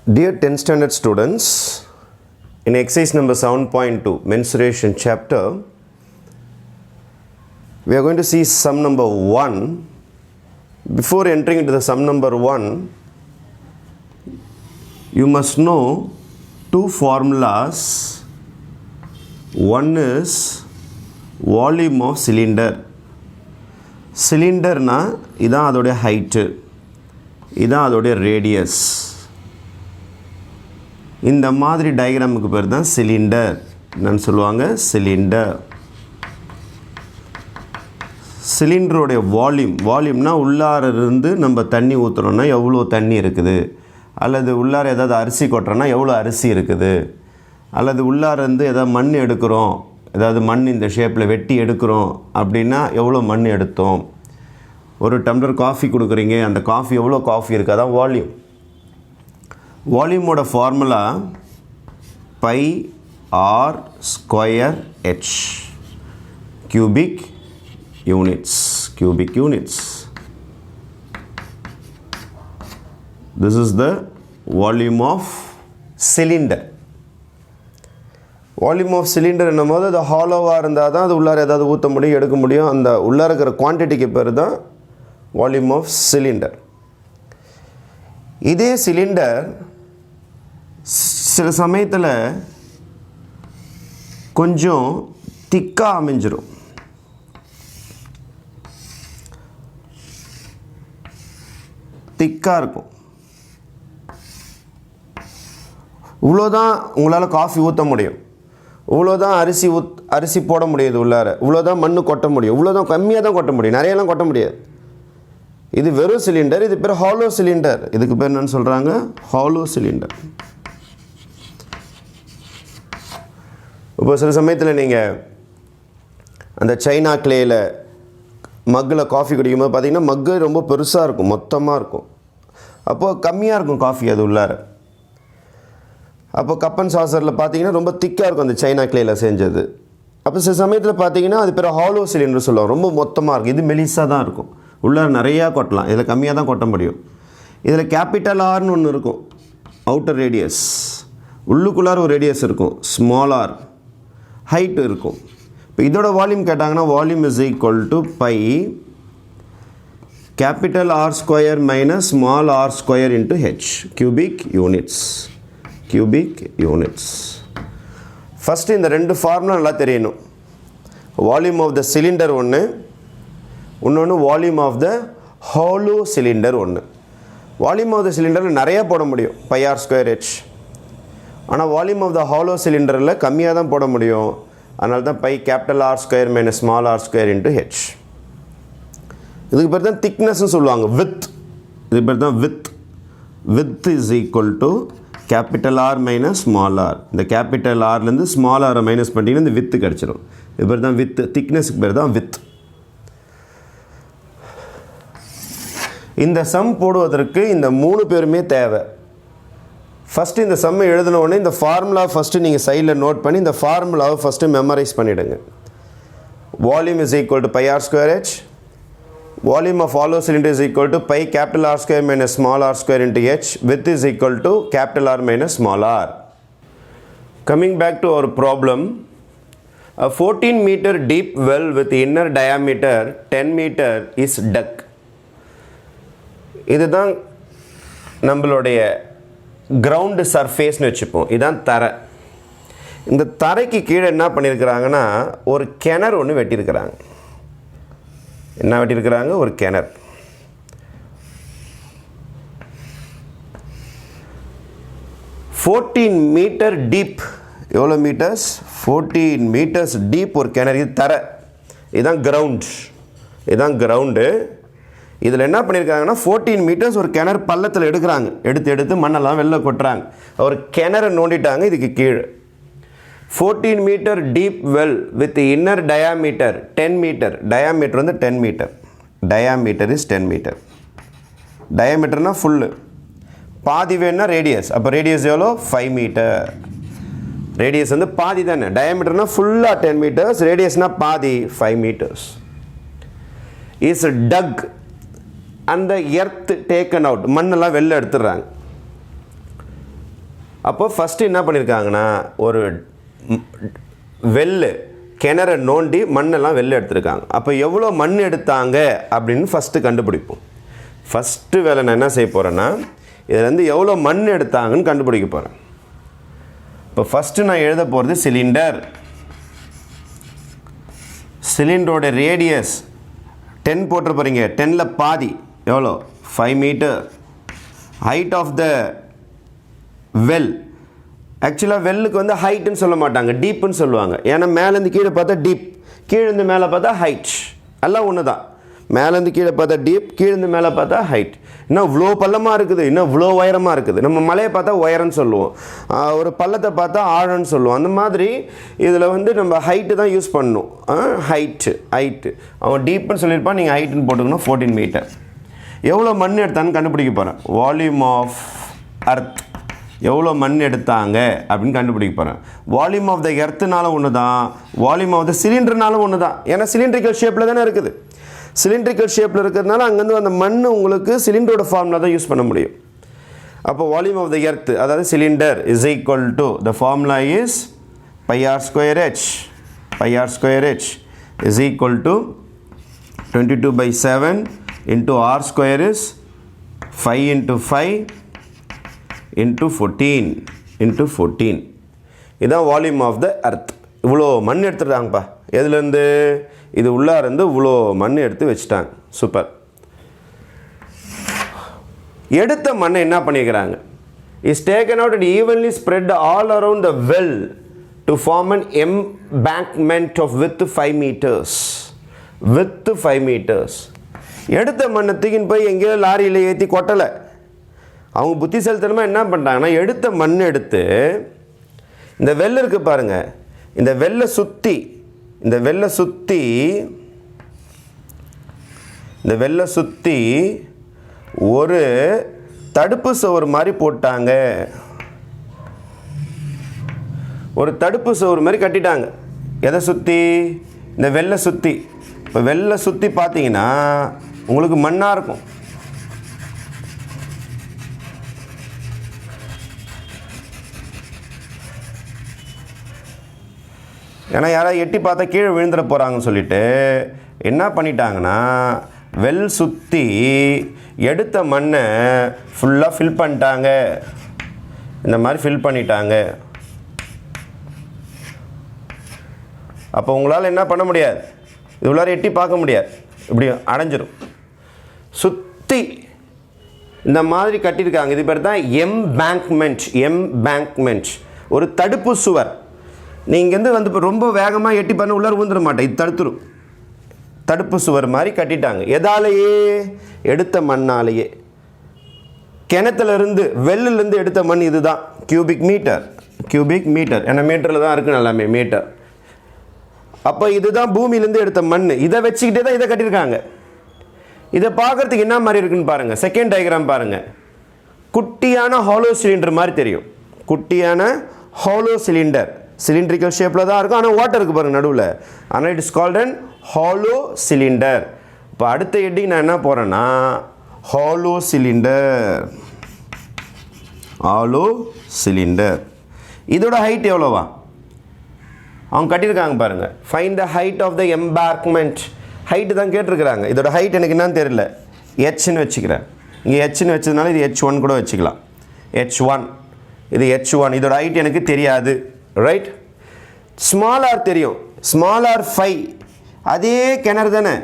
Dear 10th standard students, in exercise number 7.2 mensuration chapter, we are going to see sum number 1. Before entering into the sum number 1, you must know two formulas. One is volume of cylinder. Cylinder na idan adode height, idan adode radius. இந்த மாதிரி டயக்ராமுக்கு பேர் தான் cylinder. என்னன்னு சொல்லுவாங்க? Cylinder. சிலிண்டருடைய வால்யூம்னா உள்ளார இருந்து நம்ம தண்ணி ஊற்றுறோன்னா எவ்வளோ தண்ணி இருக்குது, அல்லது உள்ளார ஏதாவது அரிசி கொட்டுறோன்னா எவ்வளோ அரிசி இருக்குது, அல்லது உள்ளார இருந்து ஏதாவது மண் எடுக்கிறோம், ஏதாவது மண் இந்த ஷேப்பில் வெட்டி எடுக்கிறோம் அப்படின்னா எவ்வளோ மண் எடுத்தோம். ஒரு டம்ளர் காஃபி கொடுக்குறீங்க, அந்த காஃபி எவ்வளோ காஃபி இருக்குது, அதான் வால்யூம். வால்யூமோட formula pi R square H, cubic units. This is the volume of cylinder. Volume of cylinder என்னும்போது அது ஹாலோவாக இருந்தால் தான் அது உள்ளார ஏதாவது ஊற்ற முடியும், எடுக்க முடியும். அந்த உள்ளார இருக்கிற குவான்டிட்டிக்கு பேர் தான் வால்யூம் ஆஃப் சிலிண்டர். இதே சிலிண்டர் சில சமயத்தில் கொஞ்சம் திக்காக அமைஞ்சிரும். திக்காக இருக்கும். இவ்வளோதான் உங்களால் காஃபி ஊற்ற முடியும், இவ்வளோதான் அரிசி போட முடியாது உள்ளார, இவ்வளோதான் மண் கொட்ட முடியும், இவ்வளோதான் கம்மியாக தான் கொட்ட முடியும், நிறையெல்லாம் கொட்ட முடியாது. இது வெறும் சிலிண்டர். இது பேர் ஹாலோ சிலிண்டர். இதுக்கு பேர் என்னன்னு சொல்கிறாங்க? Hollow cylinder. இப்போ சில சமயத்தில் நீங்கள் அந்த சைனா கிளேயில் மக்கில் காஃபி குடிக்கும்போது பார்த்தீங்கன்னா மக்கு ரொம்ப பெருசாக இருக்கும், மொத்தமாக இருக்கும். அப்போது கம்மியாக இருக்கும் காஃபி அது உள்ளார. அப்போ கப்பன் சாசரில் பார்த்தீங்கன்னா ரொம்ப திக்காக இருக்கும் அந்த சைனா கிளேயில் செஞ்சது. அப்போ சில சமயத்தில் பார்த்தீங்கன்னா அது பேர் ஹாலோ சிலிண்டர் சொல்லுவோம். ரொம்ப மொத்தமாக இருக்கும். இது மெலிசாக தான் இருக்கும், உள்ளார நிறையா கொட்டலாம், இதில் கம்மியாக தான் கொட்ட முடியும். இதில் கேபிட்டல் ஆர்னு ஒன்று இருக்கும், அவுட்டர் ரேடியஸ். உள்ளுக்குள்ளார ஒரு ரேடியஸ் இருக்கும், ஸ்மால் ஆர். ஹைட் இருக்கும். இப்போ இதோட வால்யூம் கேட்டாங்கன்னா volume is equal to pi capital R square minus small R square into H, cubic units. First இந்த ரெண்டு ஃபார்முலா நல்லா தெரியணும். வால்யூம் ஆஃப் த சிலிண்டர் ஒன்று, இன்னொன்று volume of the hollow cylinder ஒன்று. வால்யூம் ஆஃப் த சிலிண்டரில் நிறையா போட முடியும், பை ஆர் ஸ்கொயர் ஹெச். ஆனால் வால்யூம் ஆஃப் த ஹாலோ சிலிண்டரில் கம்மியாக தான் போட முடியும். அதனால தான் pi capital R square minus small R square into H. இதுக்கு பேர் தான் திக்னஸ்ன்னு சொல்லுவாங்க, வித். இதுக்கு பேர் தான் width is equal to capital R minus small R. இந்த கேபிட்டல் ஆர்லேருந்து ஸ்மால் ஆரை மைனஸ் பண்ணிங்கன்னா இந்த வித்து கிடச்சிடும். இது பேர் தான் வித். திக்னஸுக்கு பேர் தான் வித். இந்த சம் போடுவதற்கு இந்த 3 பேருமே தேவை. ஃபஸ்ட்டு இந்த சம்மை எழுதின உடனே இந்த ஃபார்முலா ஃபஸ்ட்டு நீங்கள் சைடில் நோட் பண்ணி இந்த ஃபார்முலாவை ஃபஸ்ட்டு மெமரைஸ் பண்ணிவிடுங்க. Volume is equal to pi R square H. Volume of hollow cylinder is equal to pi capital R square minus small R square into H. Width is equal to capital R minus small R. Coming back to our problem, a 14 meter deep well with inner diameter 10 meter is dug. இதுதான் நம்மளுடைய ground சர்ஃபேஸ்னு வச்சுப்போம். இதுதான் தரை. இந்த தரைக்கு கீழே என்ன பண்ணியிருக்கிறாங்கன்னா ஒரு கிணறு ஒன்று வெட்டியிருக்கிறாங்க. என்ன வெட்டியிருக்கிறாங்க? ஒரு கிணறு. $14 மீட்டர் டீப். எவ்வளோ மீட்டர்ஸ்? 14 மீட்டர்ஸ் டீப் ஒரு கிணறு. இது தரை. இதுதான் கிரவுண்டு. இதில் என்ன பண்ணியிருக்காங்கன்னா 14 மீட்டர்ஸ் ஒரு கிணறு பள்ளத்தில் எடுக்கிறாங்க. எடுத்து மண்ணெல்லாம் வெளில கொட்டுறாங்க. ஒரு கிணறு நோண்டிட்டாங்க. இதுக்கு கீழே 14 metre deep well with inner diameter 10 metre. Diameter வந்து 10 மீட்டர். Diameter is 10 metre. டயாமீட்டர்னால் ஃபுல்லு. பாதி வேணுன்னா ரேடியஸ். அப்போ ரேடியஸ் எவ்வளோ? 5 மீட்டர். ரேடியஸ் வந்து பாதி தானே. டயாமீட்டர்னால் ஃபுல்லாக 10 மீட்டர்ஸ், ரேடியஸ்னால் பாதி 5 மீட்டர்ஸ். இஸ் டக். அந்த எர்த் டேக்கன் அவுட், மண்ணெல்லாம் வெளில எடுத்துடுறாங்க. அப்போ ஃபஸ்ட்டு என்ன பண்ணியிருக்காங்கன்னா ஒரு வெள்ளு கிணறை நோண்டி மண்ணெல்லாம் வெளில எடுத்துருக்காங்க. அப்போ எவ்வளோ மண் எடுத்தாங்க அப்படின்னு ஃபஸ்ட்டு கண்டுபிடிப்போம். ஃபஸ்ட்டு வேலை நான் என்ன செய்ய போகிறேன்னா இதுலேருந்து எவ்வளோ மண் எடுத்தாங்கன்னு கண்டுபிடிக்க போகிறேன். இப்போ ஃபஸ்ட்டு நான் எழுத போகிறது சிலிண்டர். சிலிண்டரோட ரேடியஸ் 10 போட்டு போகிறீங்க. 10ல் பாதி எவ்வளோ 5 metre. Height of the well, ஆக்சுவலாக வெல்லுக்கு வந்து ஹைட்டுன்னு சொல்ல மாட்டாங்க, டீப்புன்னு சொல்லுவாங்க. ஏன்னா மேலேருந்து கீழே பார்த்தா டீப், கீழேருந்து மேலே பார்த்தா ஹைட், எல்லாம் ஒன்று தான். மேலேருந்து கீழே பார்த்தா டீப், கீழேருந்து மேலே பார்த்தா ஹைட். இன்னும் இவ்வளோ பள்ளமாக இருக்குது, இன்னும் இவ்வளோ உயரமாக இருக்குது. நம்ம மலையை பார்த்தா உயரம்னு சொல்லுவோம், ஒரு பள்ளத்தை பார்த்தா ஆழம்னு சொல்லுவோம். அந்த மாதிரி இதில் வந்து நம்ம ஹைட்டு தான் யூஸ் பண்ணணும். ஹைட்டு அவன் டீப்புன்னு சொல்லியிருப்பான், நீங்கள் ஹைட்டுன்னு போட்டுக்கணும். 14 மீட்டர். எவ்வளோ மண் எடுத்தான்னு கண்டுபிடிக்க போகிறேன். வால்யூம் ஆஃப் அர்த், எவ்வளோ மண் எடுத்தாங்க அப்படின்னு கண்டுபிடிக்க போகிறேன். வால்யூம் ஆஃப் த எர்த்துனாலும் ஒன்று தான், வால்யூம் ஆஃப் த சிலிண்டர்னாலும் ஒன்று தான். ஏன்னா சிலிண்ட்ரிக்கல் ஷேப்பில் தானே இருக்குது. சிலிண்ட்ரிக்கல் ஷேப்பில் இருக்கிறதுனால அங்கேருந்து அந்த மண் உங்களுக்கு சிலிண்டரோட ஃபார்முலா தான் யூஸ் பண்ண முடியும். அப்போ வால்யூம் ஆஃப் த எர்த், அதாவது cylinder, is equal to the formula is πr²h. πr² is equal to 22/7 into r² is 5 into 5 into 14 into 14. இதுதான் வால்யூம் ஆஃப் த எர்த். இவ்வளோ மண் எடுத்துட்டாங்கப்பா. எதுலேருந்து? இது உள்ளாருந்து இவ்வளோ மண் எடுத்து வச்சுட்டாங்க. சூப்பர். எடுத்த மண்ணை என்ன பண்ணிக்கிறாங்க? Is taken out and evenly spread all around the well to form an embankment of width 5 metres. Width 5 metres. எடுத்த மண்ணை தூக்கின்னு போய் எங்கேயோ லாரியில் ஏற்றி கொட்டலை. அவங்க புத்திசாலித்தனமாக என்ன பண்ணுறாங்கன்னா, எடுத்த மண் எடுத்து இந்த வெள்ளை இருக்குது பாருங்கள், இந்த வெள்ளை சுற்றி ஒரு தடுப்பு சுவர் மாதிரி போட்டாங்க. ஒரு தடுப்பு சுவர் மாதிரி கட்டிட்டாங்க. எதை சுற்றி? இந்த வெள்ளை சுற்றி. இப்போ வெள்ளை சுற்றி பார்த்தீங்கன்னா உங்களுக்கு மண்ணாக இருக்கும். ஏன்னா யாராவது எட்டி பார்த்தா கீழே விழுந்துட போகிறாங்கன்னு சொல்லிட்டு என்ன பண்ணிட்டாங்கன்னா, வெல் சுற்றி எடுத்த மண்ணை ஃபுல்லாக ஃபில் பண்ணிட்டாங்க. இந்த மாதிரி ஃபில் பண்ணிட்டாங்க. அப்போ உங்களால் என்ன பண்ண முடியாது, இது உள்ளார எட்டி பார்க்க முடியாது, இப்படி அடைஞ்சிடும். சுற்றி இந்த மாதிரி கட்டியிருக்காங்க. இது பேர் தான் எம்பேங்க்மெண்ட். ஒரு தடுப்பு சுவர். நீங்கள் வந்து இப்போ ரொம்ப வேகமாக எட்டி பண்ண உள்ளார விழுந்துட மாட்டேன், இது தடுத்துரும். தடுப்பு சுவர் மாதிரி கட்டிட்டாங்க. எதாலேயே? எடுத்த மண்ணாலேயே. கிணத்துலேருந்து வெள்ளிலேருந்து எடுத்த மண் இது தான். Cubic metre. ஏன்னா மீட்டரில் தான் இருக்குது எல்லாமே, மீட்டர். அப்போ இதுதான் பூமியிலேருந்து எடுத்த மண். இதை வச்சுக்கிட்டே தான் இதை கட்டியிருக்காங்க. இதை பார்க்குறதுக்கு என்ன மாதிரி இருக்குன்னு பாருங்கள். செகண்ட் டயக்ராம் பாருங்கள். குட்டியான ஹாலோ சிலிண்டர் மாதிரி தெரியும். குட்டியான ஹாலோ சிலிண்டர். சிலிண்ட்ரிக்கல் ஷேப்பில் தான் இருக்கும், ஆனால் வாட்டர் இருக்குது பாருங்கள் நடுவில். ஆனால் it is called an hollow cylinder. இப்போ அடுத்த ஹெட்டிங் நான் என்ன போகிறேன்னா, ஹாலோ சிலிண்டர். இதோட ஹைட் எவ்வளோவா? அவங்க கட்டியிருக்காங்க பாருங்கள். Find the height of the embankment. Height தான் கேட்டிருக்கிறாங்க. இதோட ஹைட் எனக்கு என்னன்னு தெரியல, ஹெச்ன்னு வச்சுக்கிறேன். இங்கே ஹெச்ன்னு வச்சதுனால இது H1 கூட வச்சுக்கலாம். H1, இது H1. இதோட ஹைட் எனக்கு தெரியாது, ரைட்? ஸ்மால் ஆர் தெரியும். Small R 5. அதே கிணறு தானே,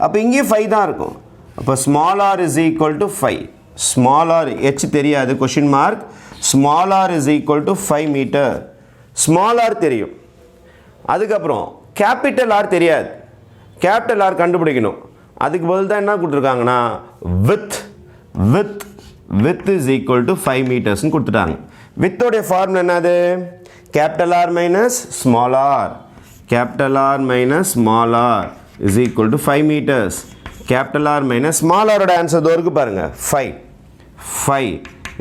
அப்போ இங்கேயும் 5 தான் இருக்கும். அப்போ small R is equal to 5. Small R H தெரியாது, question mark. Small R is equal to 5 metre. Small R தெரியும். அதுக்கப்புறம் கேபிட்டல் ஆர் தெரியாது. கேபிட்டல் ஆர் கண்டுபிடிக்கணும். அதுக்கு பதில் தான் என்ன கொடுத்துருக்காங்கன்னா, வித் இஸ் ஈக்குவல் டு 5 மீட்டர்ஸ்னு கொடுத்துட்டாங்க. வித்தோடைய ஃபார்முலா என்னது? Capital R minus small R. Capital R minus small R is equal to 5 metres. Capital R minus small ஆரோட ஆன்சர் தோருக்கு பாருங்கள், 5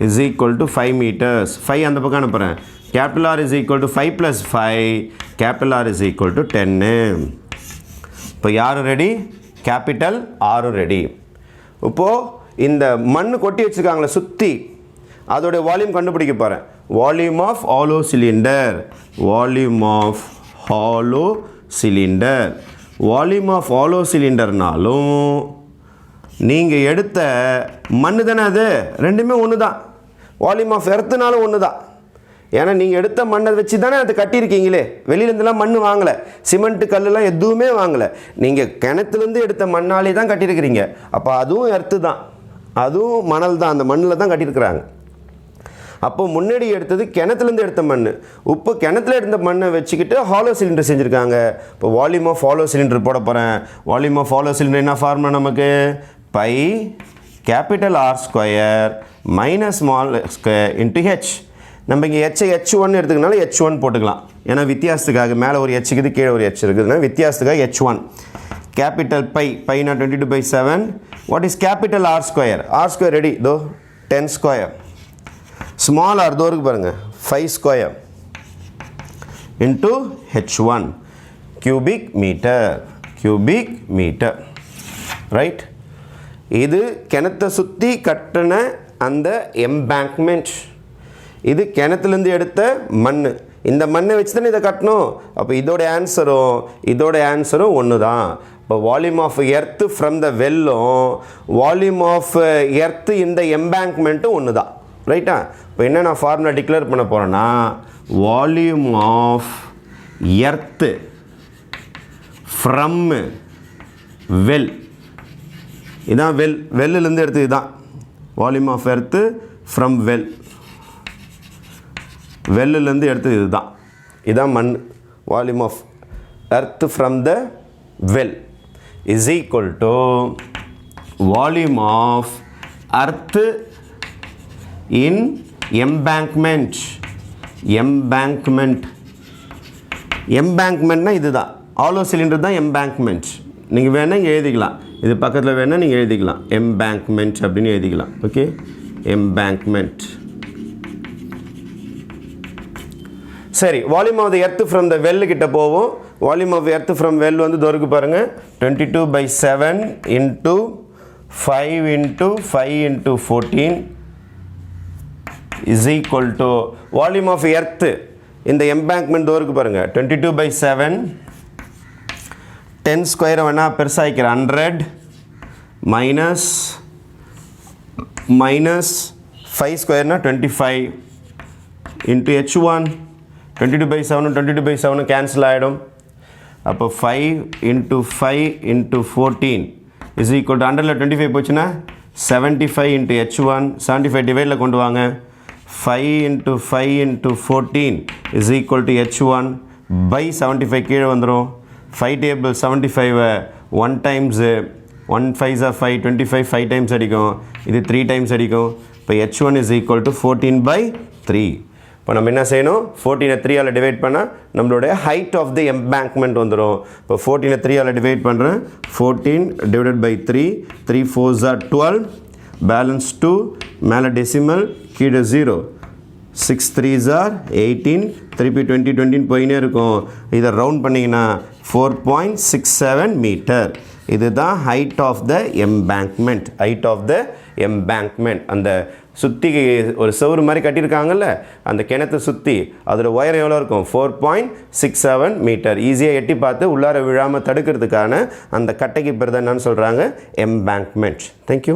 இஸ் ஈக்குவல் டு 5 மீட்டர்ஸ். 5 அந்த பக்கம் அனுப்புகிறேன். Capital R is equal to 5 + 5. Capital R is equal to 10. இப்போ யாரும் ready? Capital ஆரும் ready. இப்போது இந்த மண் கொட்டி வச்சுருக்காங்களே சுற்றி, அதோடைய வால்யூம் கண்டுபிடிக்க போகிறேன். Volume of hollow cylinder. Volume of hollow cylinder. Volume of hollow சிலிண்டர்னாலும் நீங்கள் எடுத்த மண் தானே, அது ரெண்டுமே ஒன்று தான். வால்யூம் ஆஃப் எர்த்துனாலும் ஒன்று தான். ஏன்னா நீங்கள் எடுத்த மண்ணை வச்சு தானே அது கட்டியிருக்கீங்களே. வெளியிலேருந்துலாம் மண் வாங்கலை, சிமெண்ட்டு கல்லுலாம் எதுவுமே வாங்கலை. நீங்கள் கிணத்துலேருந்து எடுத்த மண்ணாலே தான் கட்டியிருக்கிறீங்க. அப்போ அதுவும் எர்த்து தான், அதுவும் மணல் தான், அந்த மண்ணில் தான் கட்டியிருக்கிறாங்க. அப்போ முன்னாடி எடுத்தது கிணத்துலேருந்து எடுத்த மண். இப்போ கிணத்துல எடுத்த மண்ணை வச்சுக்கிட்டு ஹாலோ சிலிண்டர் செஞ்சுருக்காங்க. இப்போ வால்யூம் ஆஃப் ஹாலோ சிலிண்டர் போட போகிறேன். வால்யூம் ஆஃப் ஹாலோ சிலிண்டர் என்ன ஃபார்முலா நமக்கு? Pi capital R square minus small square into H. நம்ம இங்கே ஹெச்சை H1 எடுத்துக்கனால H1 போட்டுக்கலாம். ஏன்னா வித்தியாசத்துக்காக மேலே ஒரு ஹெச் இருக்குது, கீழே ஒரு ஹெச் இருக்குதுன்னா வித்தியாசத்துக்காக H1. கேபிட்டல் பைனா 22/7. What is capital R square? R square ready, தோ 10 ஸ்கொயர். ஸ்மால் ஆர் தோ இருக்கு பாருங்கள், 5 square into H1 cubic metre. Right. இது கிணத்தை சுற்றி கட்டின அந்த எம்பேங்க்மெண்ட். இது கிணத்துலேருந்து எடுத்த மண். இந்த மண்ணை வச்சு தானே இதை கட்டணும். அப்போ இதோட ஆன்சரும் ஒன்று தான். இப்போ volume of earth from the வெல்லும் வால்யூம் ஆஃப் எர்த்து இந்த எம்பேங்க்மெண்ட்டும் ஒன்று தான். ரைட்டா? இப்போ என்ன நான் ஃபார்முலா டிக்ளேர் பண்ண போகிறேன்னா, volume of earth from well. இதான் வெல்லுலேருந்து எடுத்து இதுதான் வால்யூம் ஆஃப் எர்த்து ஃப்ரம் வெல்லுலேருந்து எடுத்தது இதுதான் மண். Volume of earth from the well is equal to volume of earth in எம்பேங்க்மெண்ட்னா இதுதான். ஹாலோ சிலிண்டர் தான் எம்பேங்க்மெண்ட். நீங்கள் வேணால் இங்கே எழுதிக்கலாம், இது பக்கத்தில் வேணால் நீங்கள் எழுதிக்கலாம், எம்பேங்க்மெண்ட் அப்படின்னு எழுதிக்கலாம். Okay, embankment. சரி, volume of the earth from the well கிட்ட போவோம். Volume of earth from well வந்து தோருக்கு பாருங்கள், 22/7 into 5 into 5 into 14 is equal to volume of earth இந்த எம்பேங்க்மெண்ட் தோருக்கு பாருங்கள், 22/7 10 ஸ்கொயரை வேணால் பெருசாகிக்கிறேன், 100 மைனஸ் 5 ஸ்கொயர்னா 25 இன்ட்டு H1. 22/7 22/7 கேன்சல் ஆகிடும். அப்போ 5 into 5 into 14 is equal to 100ல் 25 போச்சுன்னா 75 இன்ட்டு H1. 75 டிவைடில் கொண்டு வாங்க. 5 into 5 into 14 is equal to H1 by 75 கீழே வந்துடும். 5 டேபிள் 75 1 டைம்ஸு 1 5 5 25 5 டைம்ஸ் அடிக்கும், இது 3 டைம்ஸ் அடிக்கும். இப்போ H1 இஸ் ஈக்குவல் டு 14/3. இப்போ நம்ம என்ன செய்யணும், 14 3ஆல் டிவைட் பண்ணால் நம்மளுடைய ஹைட் ஆஃப் த எம்பேங்க்மெண்ட் வந்துடும். இப்போ 14 3ஆல் டிவைட் பண்ணுறேன், 14 divided by 3, 3 4s are 12, balance 2, மேலே டெசிமல் கீழே 0, 6 3s are 18, திருப்பி 20 20 போயினே இருக்கும். இதை ரவுண்ட் பண்ணிங்கன்னா 4.67 மீட்டர். இதுதான் ஹைட் ஆஃப் த எம்பேங்க்மெண்ட். அந்த சுற்றி ஒரு செவுறு மாதிரி கட்டியிருக்காங்கல்ல, அந்த கிணத்தை சுற்றி அதோட உயரம் எவ்வளோ இருக்கும், 4.67 மீட்டர். ஈஸியாக எட்டி பார்த்து உள்ளார விழாமல் தடுக்கிறதுக்கான அந்த கட்டைக்கு பேர் தான் என்னன்னு சொல்கிறாங்க, எம்பேங்க்மெண்ட். தேங்க்யூ.